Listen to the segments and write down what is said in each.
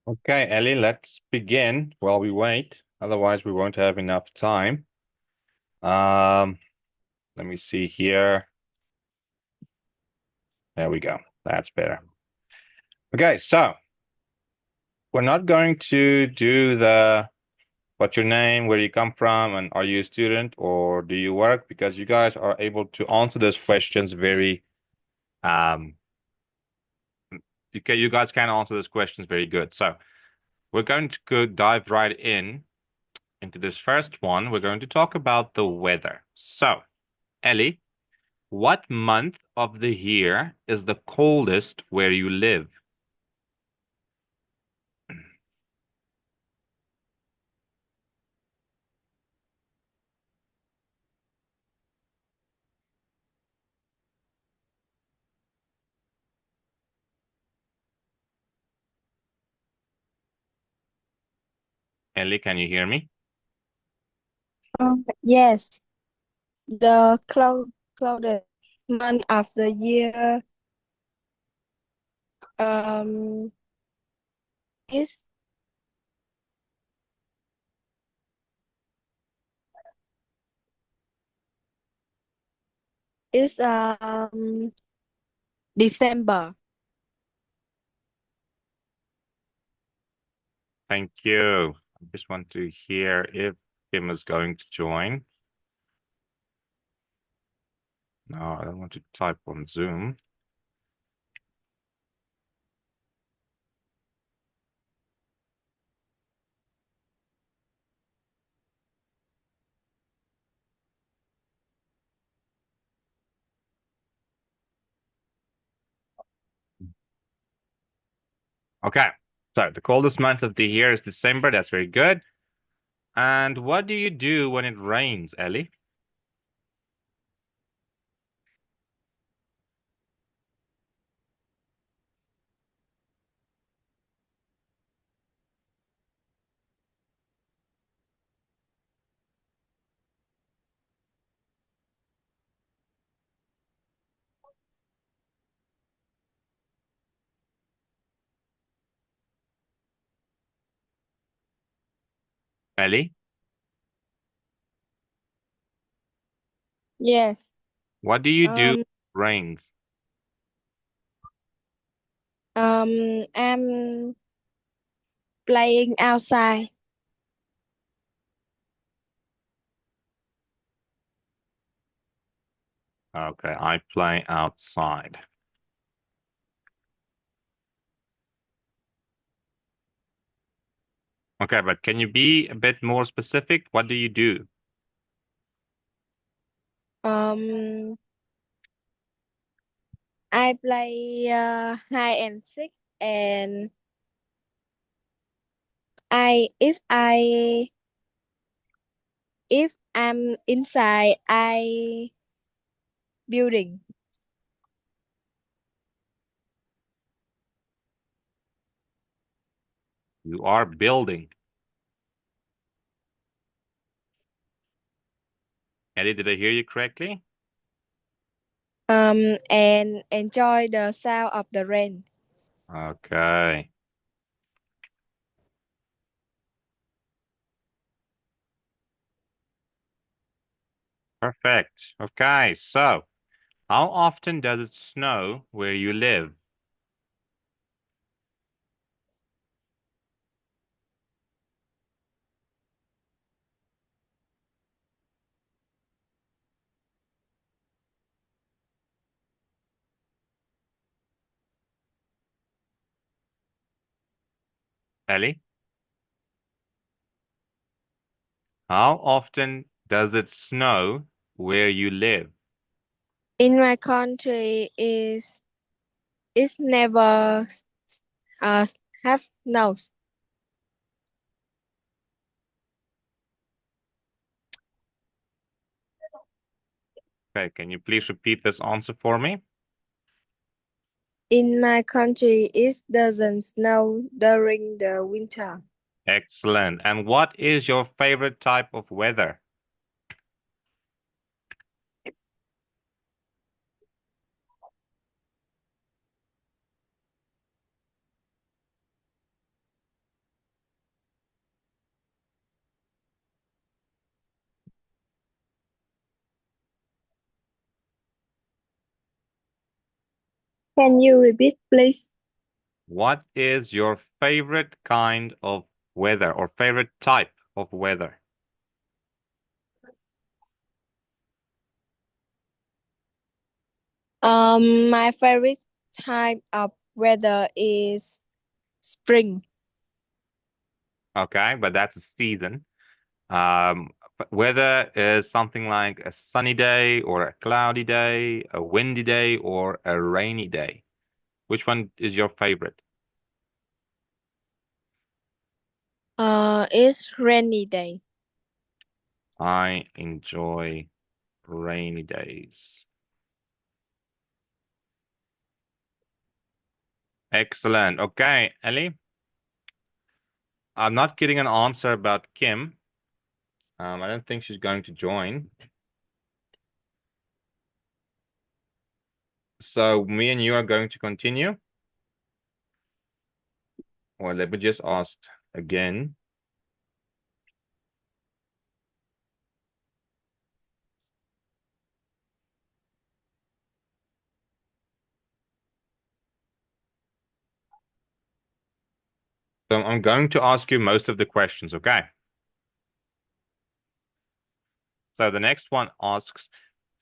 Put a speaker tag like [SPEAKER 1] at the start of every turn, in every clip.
[SPEAKER 1] Okay, Ellie, let's begin while we wait. Otherwise, we won't have enough time. Um, Let me see here. There we go. That's better. Okay, so we're not going to do the what's your name, where you come from, and are you a student or do you work? Because you guys are able to answer those questions very um you guys can answer those questions very good. So we're going to go dive right into this first one. We're going to talk about the weather. So, Ellie, what month of the year is the coldest where you live? Ellie, can you hear me?
[SPEAKER 2] Yes, the clouded month of the year um is is December.
[SPEAKER 1] Thank you. I just want to hear if Kim is going to join. No, I don't want to type on Zoom. Okay, so the coldest month of the year is December. That's very good. And what do you do when it rains, Ellie? Ellie,
[SPEAKER 2] Yes.
[SPEAKER 1] what do you do
[SPEAKER 2] Um
[SPEAKER 1] when it rains?
[SPEAKER 2] I'm playing outside.
[SPEAKER 1] Okay, I play outside. Okay, but can you be a bit more specific? What do you do?
[SPEAKER 2] Um I play hide and seek, and I if I'm inside I building.
[SPEAKER 1] You are building. Ellie, did I hear you correctly?
[SPEAKER 2] And enjoy the sound of the rain.
[SPEAKER 1] Okay, perfect. Okay, so how often does it snow where you live? Ellie, how often does it snow where you live?
[SPEAKER 2] In my country is never uh have nose.
[SPEAKER 1] Okay, can you please repeat this answer for me?
[SPEAKER 2] In my country it doesn't snow during the winter.
[SPEAKER 1] Excellent. And what is your favorite type of weather?
[SPEAKER 2] Can you repeat, please?
[SPEAKER 1] What is your favorite kind of weather or favorite type of weather?
[SPEAKER 2] My favorite type of weather is spring.
[SPEAKER 1] Okay, but that's a season. Weather is something like a sunny day or a cloudy day, a windy day or a rainy day. Which one is your favorite?
[SPEAKER 2] It's rainy day.
[SPEAKER 1] I enjoy rainy days. Excellent. Okay, Ellie, I'm not getting an answer about Kim. I don't think she's going to join. So me and you are going to continue. Or let me just ask again. So I'm going to ask you most of the questions, okay? So the next one asks,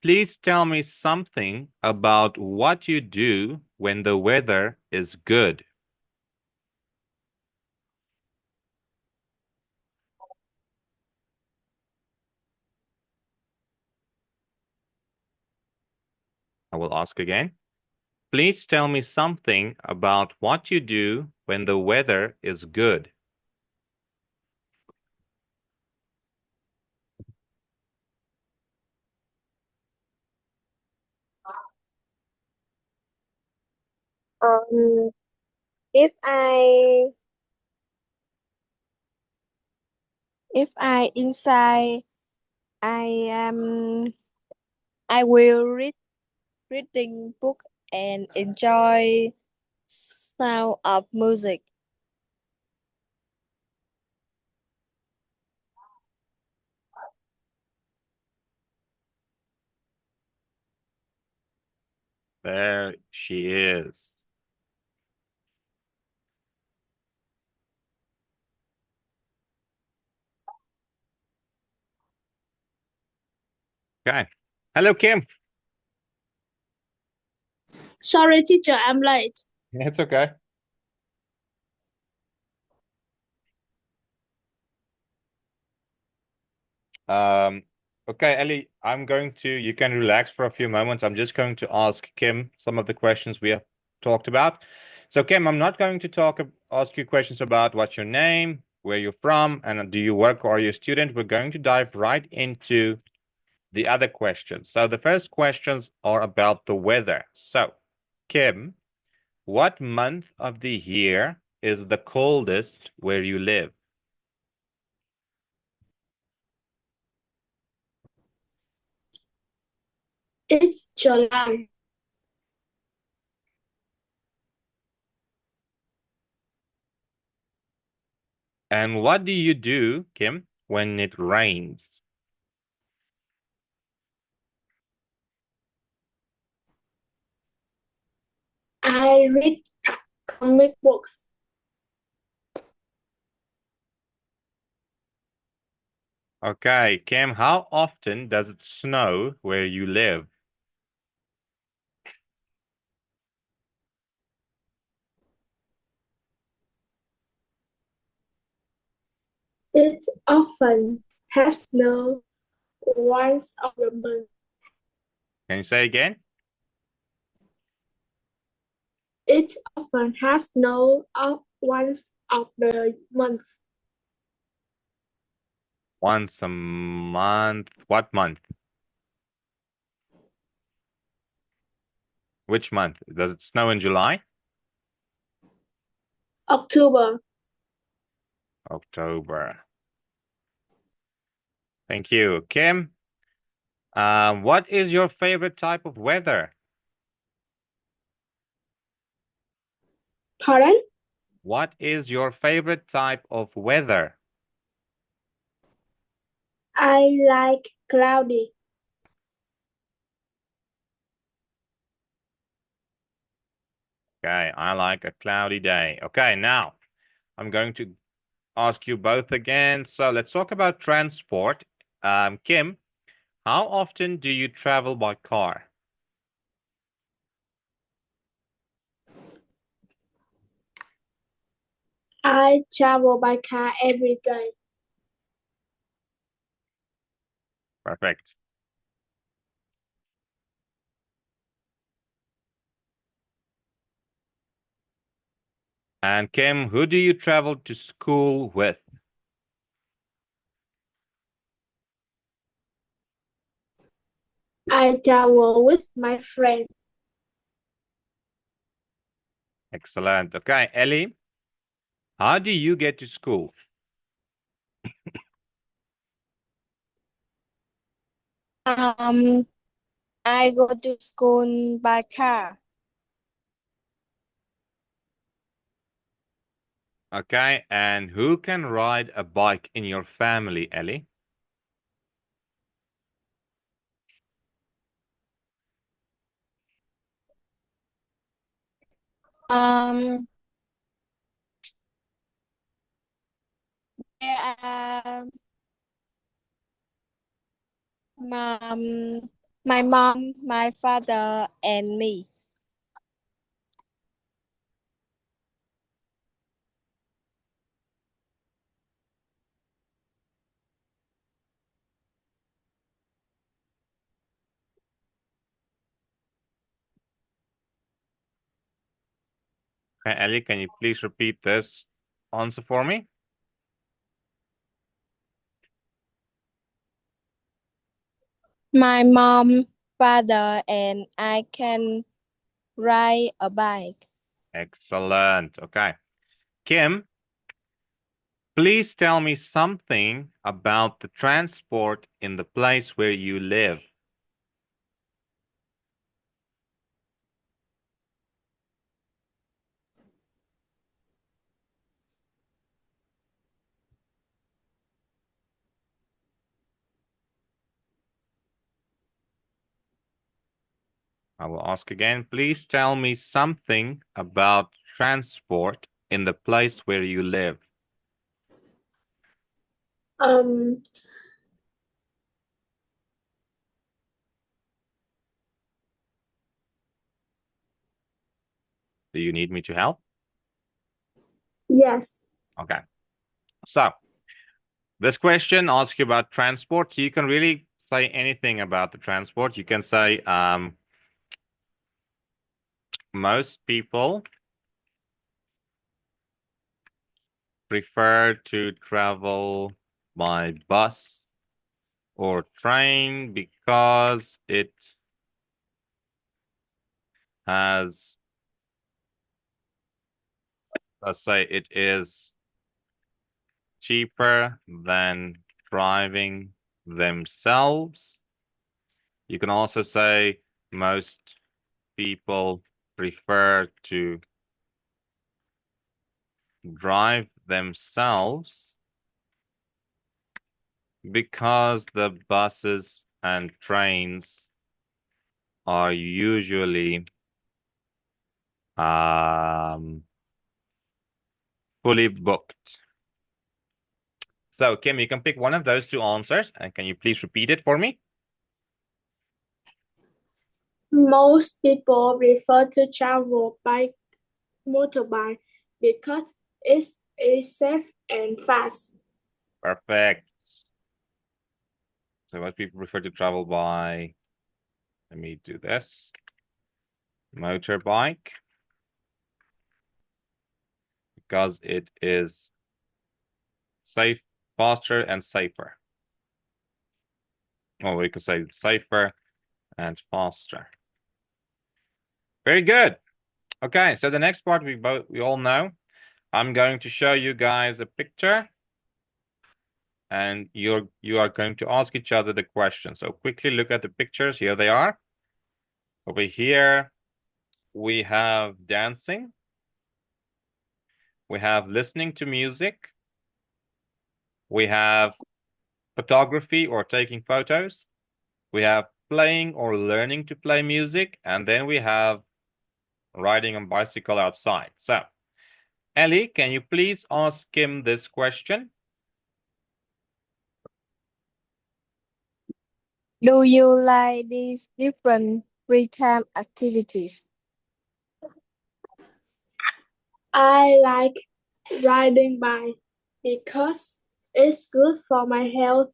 [SPEAKER 1] please tell me something about what you do when the weather is good. I will ask again. Please tell me something about what you do when the weather is good.
[SPEAKER 2] Um, if I inside, I am I will reading book and enjoy sound of music.
[SPEAKER 1] There she is. Okay. Hello, Kim.
[SPEAKER 3] Sorry, teacher, I'm late.
[SPEAKER 1] It's okay. Okay, Ellie, you can relax for a few moments. I'm just going to ask Kim some of the questions we have talked about. So, Kim, I'm not going to ask you questions about what's your name, where you're from, and do you work or are you a student. We're going to dive right into the other questions. So, the first questions are about the weather. So, Kim, what month of the year is the coldest where you live?
[SPEAKER 3] It's July.
[SPEAKER 1] And what do you do, Kim, when it rains?
[SPEAKER 3] I read comic books.
[SPEAKER 1] Okay, Kim, how often does it snow where you live?
[SPEAKER 3] It often has snow once of the month.
[SPEAKER 1] Can you say again?
[SPEAKER 3] It often has snow once of the month.
[SPEAKER 1] Once a month. What month? Which month? Does it snow in July?
[SPEAKER 3] October.
[SPEAKER 1] October. Thank you. Kim, what is your favorite type of weather?
[SPEAKER 3] Pardon?
[SPEAKER 1] What is your favorite type of weather?
[SPEAKER 3] I like cloudy.
[SPEAKER 1] Okay, I like a cloudy day. Okay, now I'm going to ask you both again. So let's talk about transport. Kim, how often do you travel by car?
[SPEAKER 3] I travel by car every day.
[SPEAKER 1] Perfect. And Kim, who do you travel to school with?
[SPEAKER 3] I travel with my friend.
[SPEAKER 1] Excellent. Okay, Ellie, how do you get to school?
[SPEAKER 2] Um, I go to school by car.
[SPEAKER 1] Okay, and who can ride a bike in your family, Ellie?
[SPEAKER 2] Um, there are my mom, my father, and me.
[SPEAKER 1] Okay, Ellie, can you please repeat this answer for me?
[SPEAKER 2] My mom, father, and I can ride a bike.
[SPEAKER 1] Excellent. Okay. Kim, please tell me something about the transport in the place where you live. I will ask again. Please tell me something about transport in the place where you live.
[SPEAKER 3] Um,
[SPEAKER 1] Do you need me to help?
[SPEAKER 3] yes.
[SPEAKER 1] Okay. So this question asks you about transport. You can really say anything about the transport. You can say most people prefer to travel by bus or train because it has, let's say, it is cheaper than driving themselves. You can also say most people prefer to drive themselves because the buses and trains are usually fully booked. So, Kim, you can pick one of those two answers, and can you please repeat it for me?
[SPEAKER 3] Most people prefer to travel by motorbike because it is safe and fast.
[SPEAKER 1] Perfect. So most people prefer to travel by, let me do this, motorbike, because it is safe, faster, and safer. Or we could say safer and faster. Very good. Okay, so the next part we all know. I'm going to show you guys a picture, and you are going to ask each other the question. So quickly look at the pictures. Here they are. Over here, we have dancing. We have listening to music. We have photography or taking photos. We have playing or learning to play music. And then we have riding a bicycle outside. So, Elly, can you please ask Kim this question?
[SPEAKER 2] Do you like these different free time activities?
[SPEAKER 3] I like riding bike because it's good for my health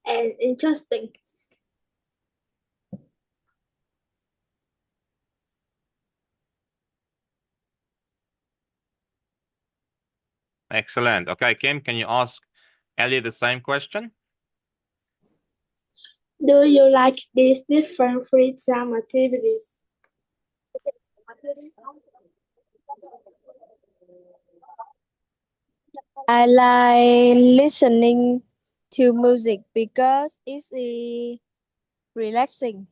[SPEAKER 3] and interesting.
[SPEAKER 1] Excellent. Okay, Kim, can you ask Elly the same question?
[SPEAKER 3] Do you like these different free time activities?
[SPEAKER 2] I like listening to music because it's relaxing.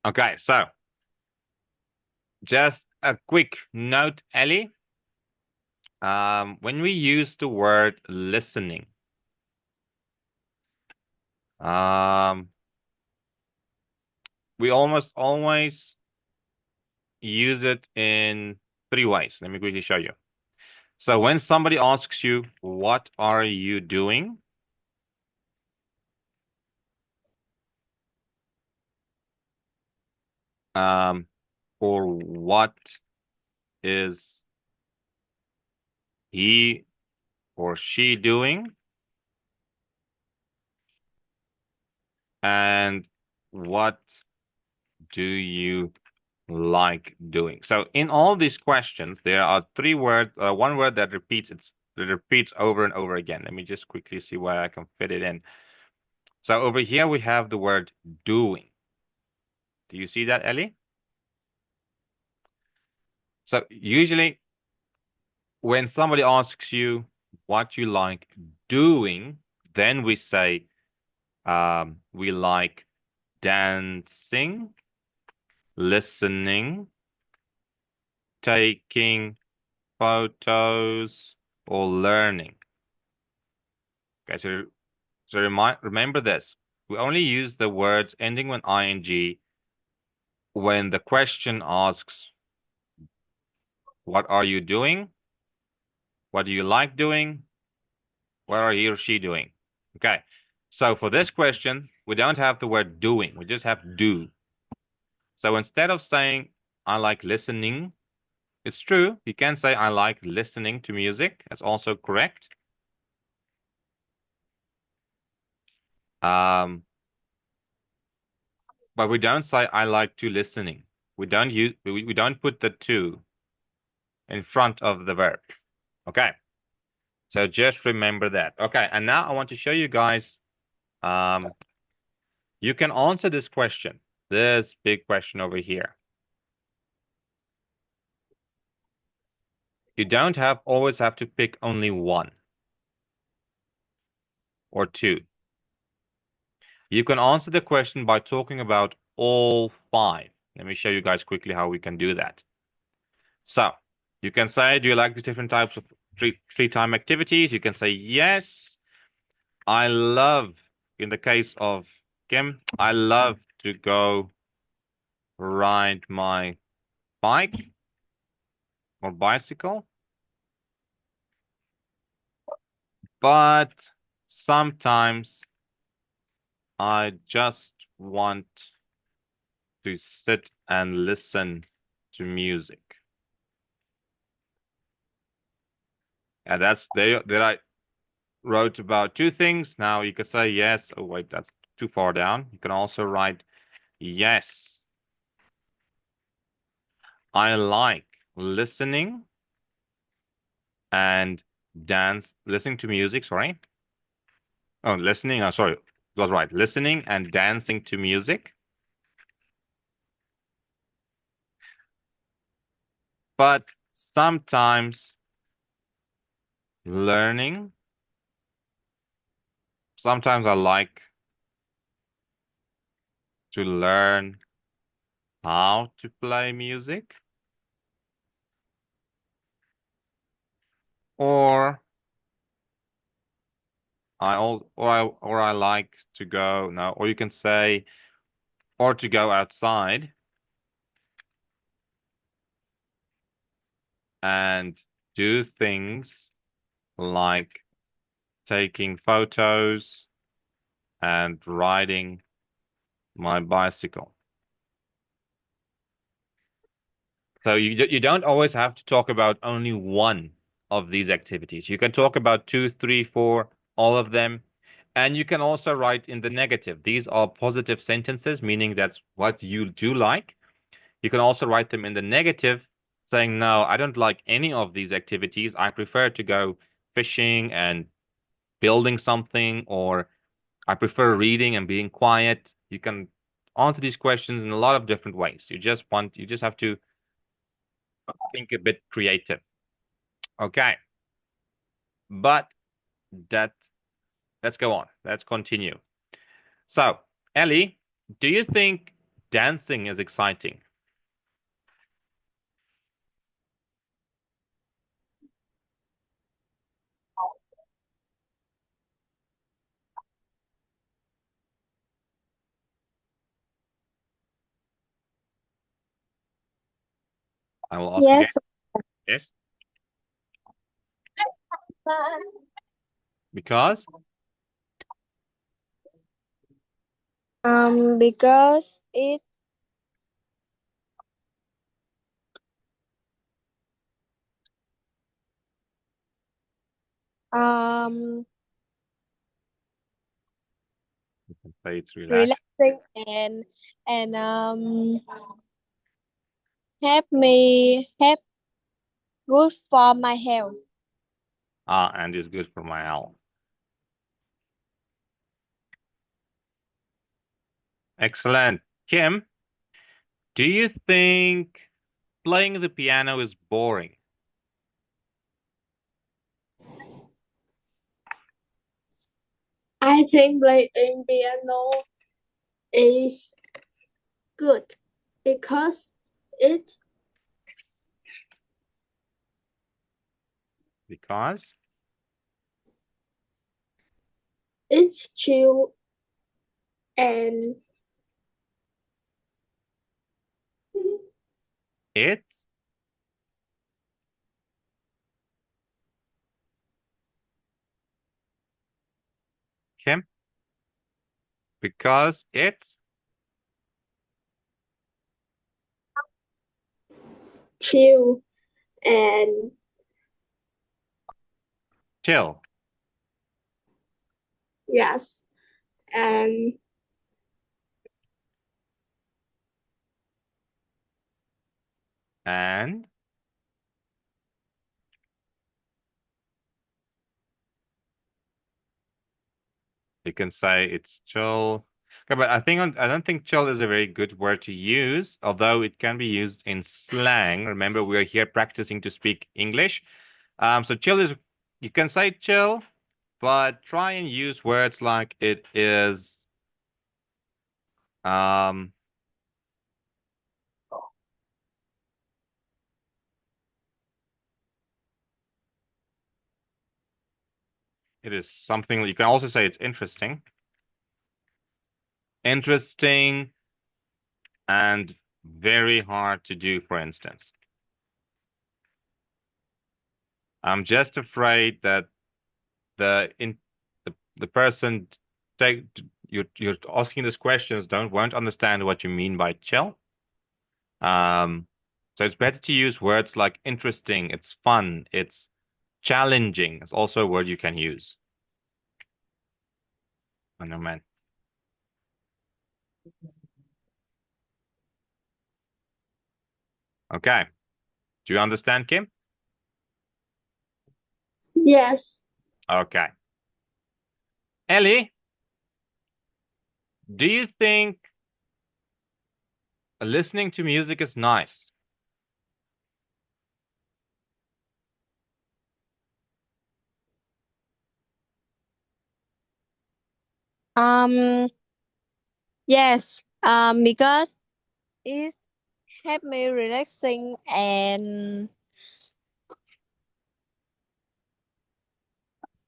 [SPEAKER 1] Okay, so just a quick note, Elly. When we use the word listening, we almost always use it in three ways. Let me quickly show you. So when somebody asks you, what are you doing? Or what is he or she doing? And what do you like doing? So in all these questions, there are three words, one word that repeats over and over again. Let me just quickly see where I can fit it in. So over here we have the word doing. Do you see that, Elly? So usually when somebody asks you what you like doing, then we say we like dancing, listening, taking photos, or learning. Okay, so remember this. We only use the words ending with ing when the question asks, what are you doing? What do you like doing? What are he or she doing? Okay, so for this question, we don't have the word doing. We just have do. So instead of saying, I like listening, it's true. You can say, I like listening to music. That's also correct. But we don't say, I like to listening. We don't put the to in front of the verb. Okay. So just remember that. Okay. And now I want to show you guys, you can answer this question, this big question over here. You don't always have to pick only one or two. You can answer the question by talking about all five. Let me show you guys quickly how we can do that. So you can say, do you like the different types of free time activities? You can say, yes, I love, in the case of Kim, I love to go ride my bike or bicycle. But sometimes I just want to sit and listen to music. And that's there I wrote about two things. Now you could say yes. Oh wait, that's too far down. You can also write yes. I like listening and listening to music, sorry. Oh, listening, sorry, it was right. Listening and dancing to music. But sometimes learning. Sometimes I like to learn how to play music. Or I like to go, no, or you can say or to go outside and do things like taking photos and riding my bicycle. So you don't always have to talk about only one of these activities. You can talk about 2, 3, 4, all of them. And you can also write in the negative. These are positive sentences, meaning that's what you do like. You can also write them in the negative, saying, no, I don't like any of these activities. I prefer to go fishing and building something, or I prefer reading and being quiet. You can answer these questions in a lot of different ways. You just have to think a bit creative. Okay. But that let's go on. Let's continue. So, Ellie, do you think dancing is exciting? I will ask again.
[SPEAKER 2] Yes.
[SPEAKER 1] Yes. Because
[SPEAKER 2] Because it um
[SPEAKER 1] you can say it's relaxed.
[SPEAKER 2] relaxing and help good for my health.
[SPEAKER 1] And is good for my health. Excellent. Kim, do you think playing the piano is boring?
[SPEAKER 3] I think playing piano is good because it
[SPEAKER 1] Because
[SPEAKER 3] it's chill and
[SPEAKER 1] it's Kim, because it's
[SPEAKER 3] chill and
[SPEAKER 1] chill.
[SPEAKER 3] yes and
[SPEAKER 1] And you can say it's chill. Okay, but I don't think chill is a very good word to use, although it can be used in slang. Remember, we are here practicing to speak English. So chill is, you can say chill, but try and use words like um, it is something, you can also say it's interesting. Interesting and very hard to do, for instance. I'm just afraid that the in the person take you're asking these questions won't understand what you mean by chill. So it's better to use words like interesting, it's fun, it's challenging. It's also a word you can use. I know, man. Okay. Do you understand, Kim?
[SPEAKER 3] yes.
[SPEAKER 1] Okay. Ellie, do you think listening to music is nice?
[SPEAKER 2] Um yes. Because it help me relaxing and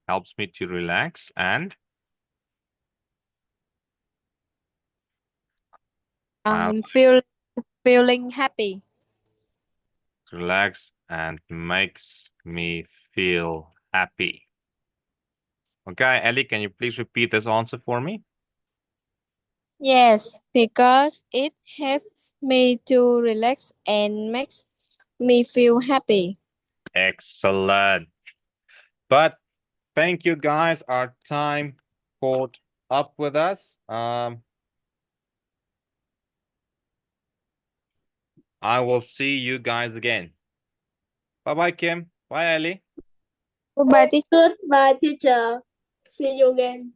[SPEAKER 1] Helps me to relax and
[SPEAKER 2] Feeling happy.
[SPEAKER 1] Relax and makes me feel happy. Okay, Ellie, can you please repeat this answer for me?
[SPEAKER 2] Yes, because it helps me to relax and makes me feel happy.
[SPEAKER 1] Excellent. But thank you guys. Our time caught up with us. I will see you guys again. Bye bye, Kim. Bye, Ellie.
[SPEAKER 2] Goodbye, teacher.
[SPEAKER 3] Goodbye, teacher. See you again.